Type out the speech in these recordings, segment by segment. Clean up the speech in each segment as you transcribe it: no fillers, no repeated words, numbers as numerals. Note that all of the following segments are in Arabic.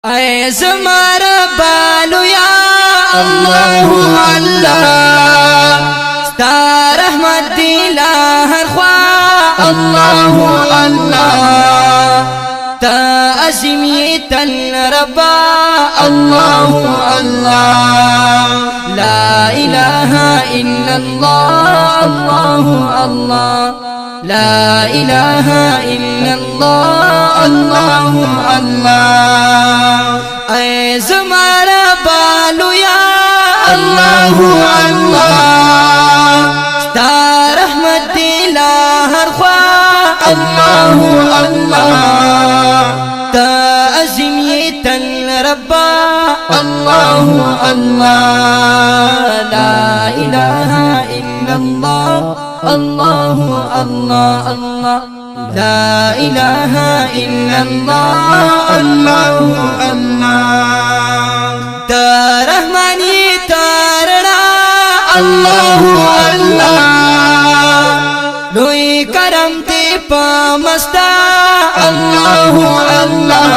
اے زما ربانو یا اللہ اللہ ستا رحمت دی لہر خواہ اللہ اللہ تا عظیمیتن ربا اللہ اللہ لا الہ الا اللہ اللہ اللہ لا الہ الا اللہ اللہ اللہ اے زما ربانو یا اللہ اللہ ستا رحمت دی لہر خواہ اللہ اللہ تا عظیمیتن ربا اللہ اللہ لا الہ الا اللہ اللہ اللہ اللہ لا الہ الا اللہ اللہ اللہ تا رحمانی تارنا اللہ اللہ لوی کرم تی پامستا اللہ اللہ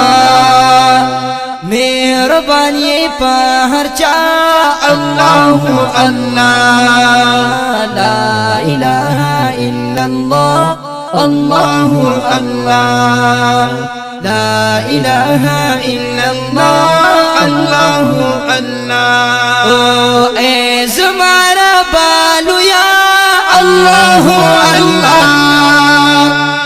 مہربانی پا ہر چا اللہ اللہ لا الہ الا اللہ اللہ اللہ لا الہ الا اللہ اللہ اللہ اے زما ربانو یا اللہ اللہ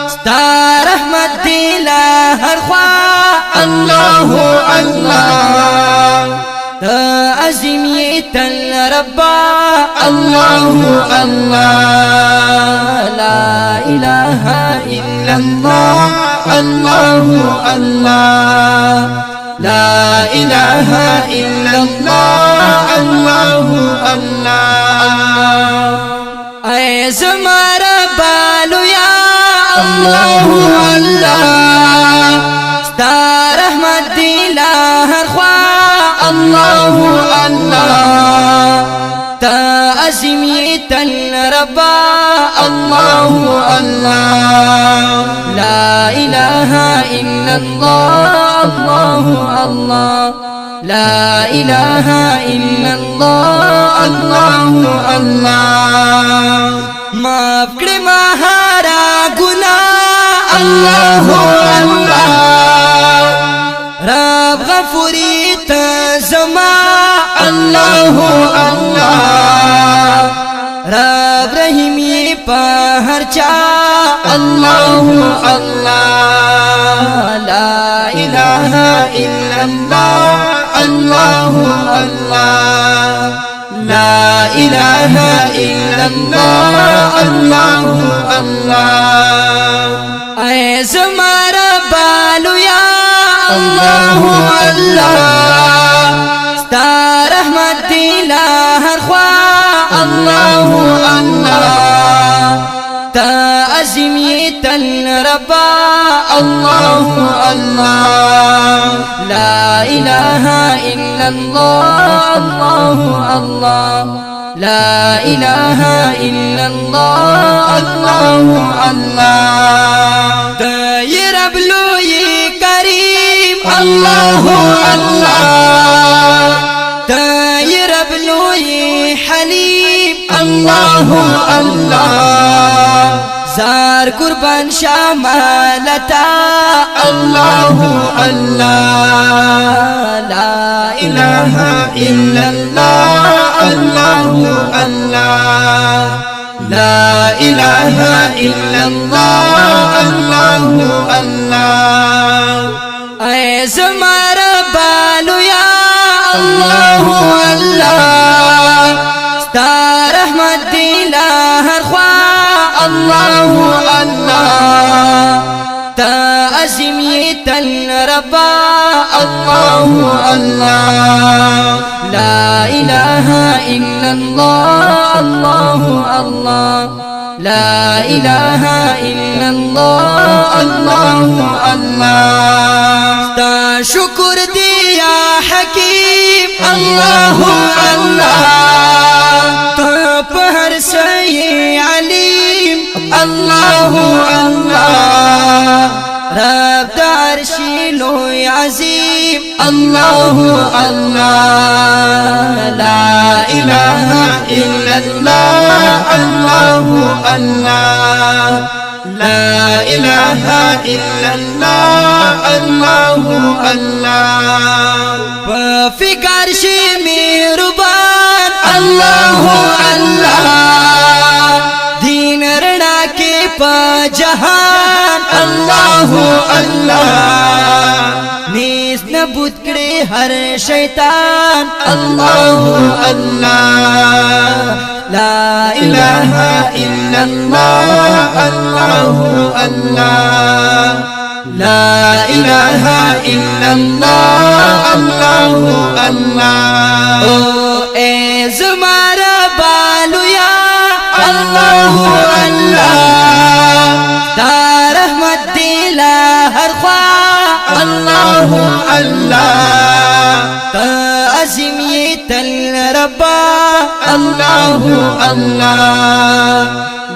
ستا رحمت دی لہر خواہ اللہ اللہ تا عظیمیتن ربا اللہ اللہ لا الہ الا اللہ اللہ اللہ لا الہ الا اللہ اللہ اللہ اے زما ربانو یا اللہ اللہ ستا رحمت دی لہر خواہ اللہ اللہ تا عظیمیتن ربا اللہ اللہ لا الہ الا اللہ اللہ اللہ لا الہ الا اللہ اللہ اللہ معاف کړه مہارا گناہ اللہ اللہ رب غفوری تا زما اللہ اللہ رب رحیمی پا ہر چا اللہ اللہ لا الہ الا اللہ اللہ اللہ لا الہ الا اللہ اللہ اللہ اے زما ربانو یا اللہ اللہ ستا رحمت دی لہر خواہ اللہ اللہ تا عظیمیتن ربا اللہ اللہ لا الہ الا اللہ اللہ اللہ لا الہ الا اللہ اللہ اللہ تا یہ رب لوی کریم اللہ اللہ تا یہ رب لوی حلیم اللہ اللہ زار قربان شاملتا اللہ اللہ لا الہ الا اللہ اللہ اللہ لا الہ الا اللہ اللہ اللہ اے زما ربانو یا اللہ اللہ ستا رحمت دی لہر خواہ اللہ اللہ تا عظیمیتن ربا اللہ اللہ لا الہ الا اللہ اللہ اللہ لا الہ الا اللہ اللہ اللہ تا شکر دیا حکیم اللہ اللہ تا پہر سی علیم اللہ اللہ رب دارشی لو لوی عظیم الله الله لا اله الا الله الله الله لا اله الا الله الله الله فکر شي مهربان الله الله دین رڼا کې په جهان الله الله نیس نبود کړي هر شیطان الله الله لا اله الا الله الله الله لا اله الا الله الله الله اے زمارا بالو یا الله الله تا رحمت دلا هر خوا الله الله تا عظیم تل ربا الله الله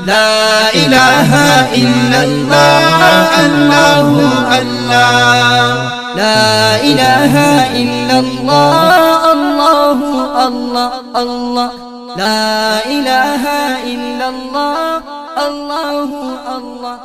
لا اله الا الله الله الله لا اله الا الله الله الله الله لا اله الا الله الله الله